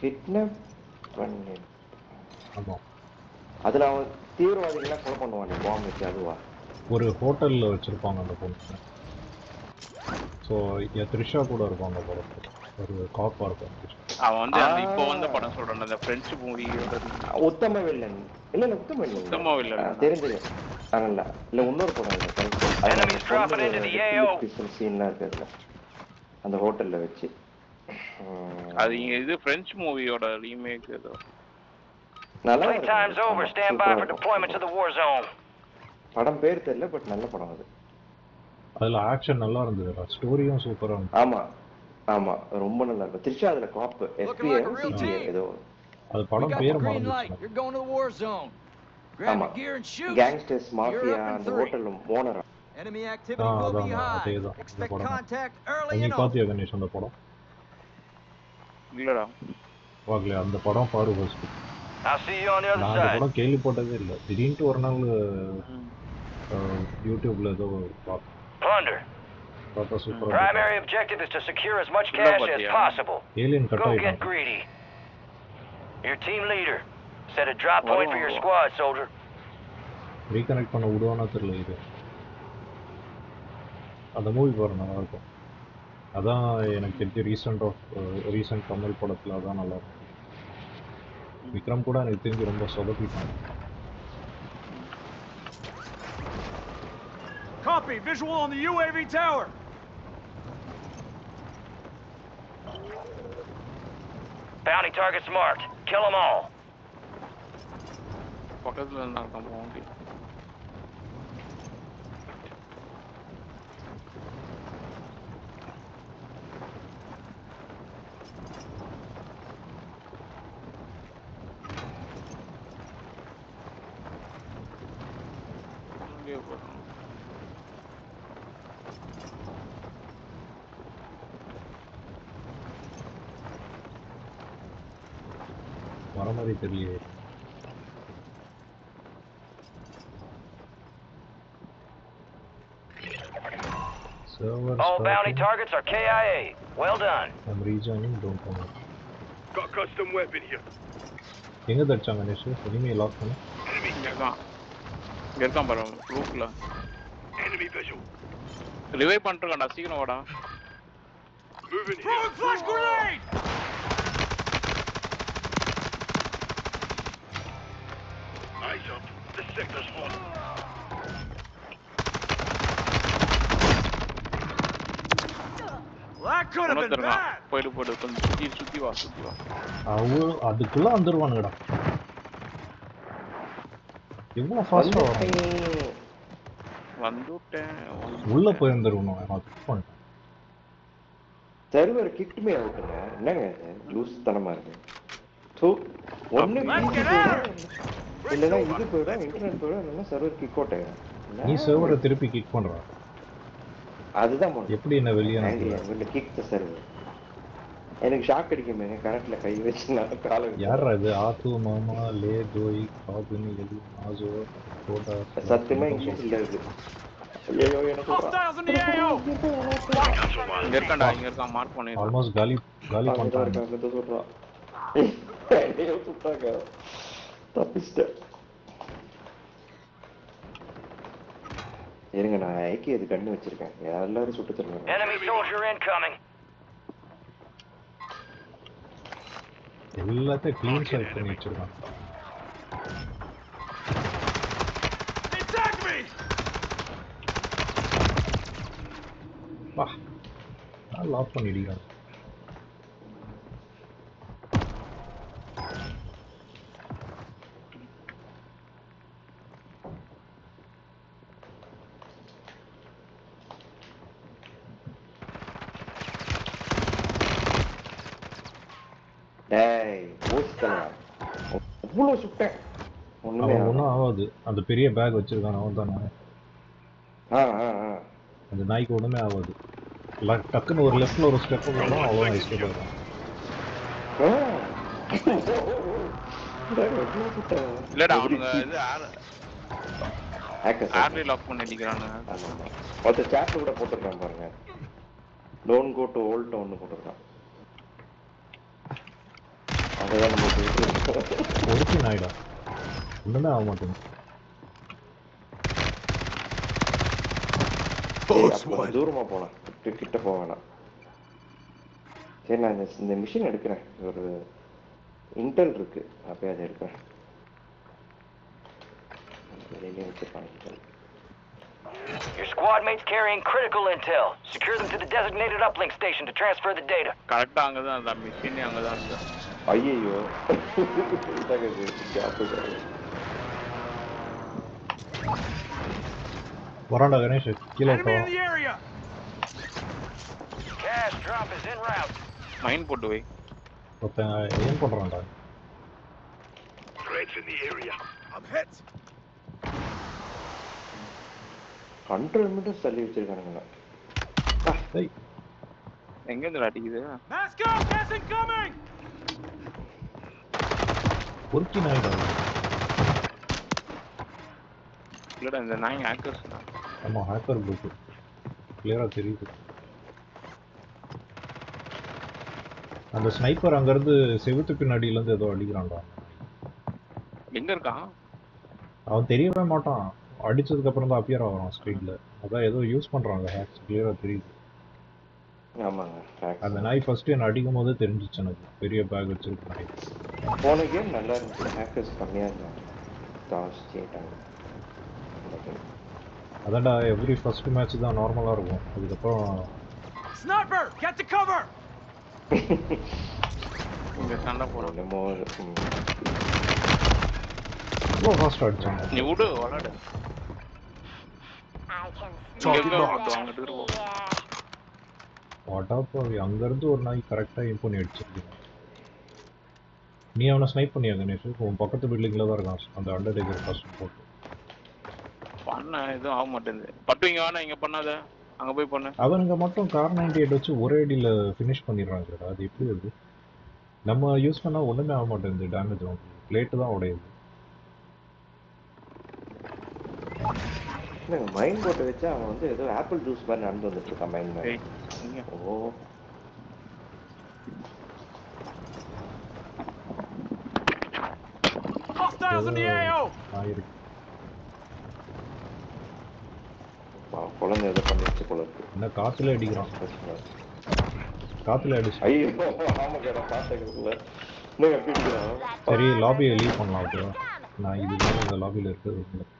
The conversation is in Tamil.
கிட்னாப் பண்ணி ஆமா அதுல அவன் தீவிரவாதிகளா கொலை பண்ணுவானே பாம்பு வச்சு அதுவா ஒரு ஹோட்டல்ல வச்சிருப்பாங்க அந்த பொண்ணு ஸோ த்ரிஷா கூட இருப்பாங்க படத்துல ஒரு காப்பா இருப்பாங்க அவன் வந்து அந்த இப்போ வந்த படம் சொல்றான் அந்த பிரெஞ்சு மூவியோட உத்தம வில்லன் இல்ல உத்தம வில்லன் உத்தம வில்லன் தெரிஞ்சு இல்ல இன்னொரு படம் இல்ல சீன்லாம் இருக்குதுல அந்த ஹோட்டல்ல வச்சு அது இது பிரெஞ்சு மூவியோட ரீமேக் ஏதோ நல்லா படம் பேர் தெரியல பட் நல்ல படம் அது அதுல ஆக்ஷன் நல்லா இருந்தது ஸ்டோரியும் சூப்பரா இருந்தது ஆமா ஆமா ரொம்ப நல்லா இருக்கு த்ரிஷா அதுல காப் எஃபிஏ சிஜிஏ ஏதோ அது படம் பேர் மறந்துச்சு ஆமா கேங்ஸ்டர்ஸ் மாஃபியா அந்த hotel owner Enemy activity will be high. Expect contact early நீ and பாத்தியா கணேஷ் அந்த படம் இல்லடா வாங்கல அந்த படம் பாரு first I'll see you on the other நான் அந்த படம் கேள்விப்பட்டதே இல்ல திடீர்னு ஒரு நாள் யூடியூப்ல ஏதோ Plunder. Primary objective is to secure as much cash as possible. Go get greedy. Your team leader set a drop point for your squad, soldier. Reconnect பண்ண விடுவானா தெரியல இது அந்த மூவி பாரு நல்லா இருக்கும் அதான் எனக்கு தெரிஞ்ச ரீசன்ட் தமிழ் படத்துல அதான் நல்லா இருக்கும் விக்ரம் கூட எனக்கு தெரிஞ்சு ரொம்ப சொதப்பிட்டாங்க Copy, visual on the UAV tower. Bounty targets marked. Kill them all. பக்கத்துல நான் கம்பவுண்ட் வர மாதிரி தெரியலையே All bounty targets are KIA. Well done. I'm rejoining, don't come out. Got custom weapon here. எங்க தச்சாங்க கணேஷ் எனிமி லாக் பண்ணு இங்க இருக்கான் பாரு ரூஃப்ல Enemy visual. ரிவைவ் பண்ணிட்டேன்டா சீக்கிரம் வாடா Moving here. Throwing flash grenade. Eyes up. This sector's hot. That could have been bad. போய்டு கொஞ்சம் சுத்தி வா அதுக்குள்ள வந்துருவானுங்கடா எவ்வளவு ஃபாஸ்டா வந்துட்டேன் உள்ள போய் வந்துருவணும் நான் கிளிக் பண்ணிட்டேன் சர்வர் கிக் மீ அவுட்ங்க என்னங்க லூஸ் தனமா இருக்கு சோ ஒண்ணு இல்லனா இது போய்டா இன்டர்நெட் போய்டா இல்லனா சர்வர் கிக் அவுட் ஆயிடும் நீ சர்வரை திருப்பி கிக் பண்ற அதுதான் எப்படி என்ன வெளிய நான் கிக் தி சர்வர் எனக்கு ஷாக் அடிக்குமே கரண்ட்ல கை வச்சு நான் கால யாரா இது ஆத்து மாமா லே தோய் காபினி எலி நாசோ கோடா சத்தியமா இங்கிலீஷ்ல இருக்கு ஐயோ எனக்கு இங்க இருக்கான் மார்க் பண்ணி ஆல்மோஸ்ட் காலி பண்ணிட்டாங்க அங்க சொல்றான் ஐயோ சுட்டாங்க தப்பிச்சிட்டேன் இருங்க நான் ஐக்கி அது கண்ணு வச்சிருக்கேன் எல்லாரும் சுட்டு தருவாங்க Enemy soldier incoming. எல்லாத்தையும் க்ளீன் ஷாட் பண்ணி வச்சிருக்கான் Attack me. வா நான் லாக் பண்ணிடுறேன் ஒன்னும் ஆகாது அந்த பெரிய பேக் வச்சிருக்கான் அவன் தானே அந்த நாய்க்கு ஒண்ணுமே ஆகாது டக்குன்னு ஒரு லெஃப்ட்ல ஒரு ஸ்டெப் போடும் அவ்வளோ எஸ்கேப் ஆகும் இல்லடா அவனுங்க இது ஆர்லி லாக் பண்ணி அடிக்கிறானுங்க அந்த சாட்ல கூட போட்டுருக்கான் பாருங்க don't go to old town போட்டுருக்கான் அங்கதான் நம்ம ஒருத்தி நாயிடா ஒண்ணுமே ஆக மாட்டேங்குது. தூரமா போலாம், கிட்ட போக வேணாம். சரி நான் இந்த மிஷின் எடுக்கிறேன், ஒரு இன்டெல் இருக்கு, அப்பயே அதை எடுக்கிறேன். வெளியே வச்சிருக்காங்க. Your squad mates carrying critical intel. Secure them to the designated uplink station to transfer the data. கரெக்டா அங்கதான் அந்த மிஷினே அங்கதான் இருக்கு. ஐயோ இதாக கேப் வராண்டா கணேஷ் கீழே Enemy in the area. Cash drop is en route. மைன் போட்டு வை. ஒருத்தன் ஏன் பண்றான்டா? Threats in the area. I'm hit. 100 metre தள்ளி வச்சிருக்கானுங்க. டேய் எங்க இருந்து அடிக்குது? Mask up, gas incoming. ஒருத்தி நாயிடா. இல்லடா இந்த நாய் ஹேக்கர்ஸ் தான். ஆமா ஹேக்கர் குரூப் கிளியரா தெரியுது. அந்த ஸ்னைப்பர் அங்கிருந்து செவுத்து பின்னாடியில இருந்து ஏதோ அடிக்கிறான்டா. எங்க இருக்கான்? அவன் தெரியவே மாட்டான், அடிச்சதுக்கு அப்புறம் தான் அப்பியர் ஆகிறான் ஸ்க்ரீன்ல. அதான் ஏதோ யூஸ் பண்றாங்க ஹேக்ஸ், கிளியரா தெரியுது. ஆமாங்க, அந்த நாய் ஃபர்ஸ்ட் என்ன அடிக்கும் போதே தெரிஞ்சிச்சு எனக்கு, பெரிய பேக் வச்சிருக்கு நாய். போன கேம் நல்லா இருந்துச்சு, ஹேக்கர்ஸ் கம்மியா இருந்தாங்க, ஜாஸ்தி ஆயிட்டாங்க. அதான்டா எவ்ரி ஃபர்ஸ்ட் மேட்ச் தான் நார்மலா இருக்கும், அதுக்கப்புறம் Sniper, get to cover. இங்க சண்டை போறோம். என்னமோ ரொம்ப ஃபாஸ்ட் அடிச்சாங்க. நீ விடு வளடு. அங்கிட்டு இருப்போம். வாட்டாப்பாவி அங்கிருந்து ஒரு நாய் கரெக்டா எய்ம் பண்ணி அடிச்சிருக்கு. நீ அவனை ஸ்னைப் பண்ணியா கணேஷ்? உன் பக்கத்து பில்டிங்ல தான் இருக்கான் அந்த அண்டர் டேக்கர் ஃபர்ஸ்ட் போட்டு. பண்ண எதுவும் ஆக மாட்டேங்குது. பட்டு இங்க வேணா, இங்க பண்ணாத, அங்க போய் பண்ணு. அவனுங்க மட்டும் கார் 98 வச்சு ஒரே அடியில் ஃபினிஷ் பண்ணிடுறாங்க. அது எப்படி அது? நம்ம யூஸ் பண்ணா ஒண்ணுமே ஆக மாட்டேங்குது, டேமேஜ் ஆகும், பிளேட்டு தான் உடையுது. மைண்ட் போட்டு வச்சு அவன் வந்து ஏதோ ஆப்பிள் ஜூஸ் மாதிரி நடந்து வந்துட்டு இருக்கான் மைண்ட் மாதிரி. ஓ Hostiles in the AO. ஆயிருக்கு. குழந்தை ஏதோ பண்ணிடுச்சு போல இருக்கு. என்ன காத்துல அடிக்கிறான், காத்துல அடிச்சு. ஐயோ ஆமா கேடா பாத்துக்கிறதுல இன்னும் எப்படி இருக்கிறான். சரி லாபியை லீவ் பண்ணலாம் ஓகேவா? நான் இது இந்த லாபியில் இருக்குது.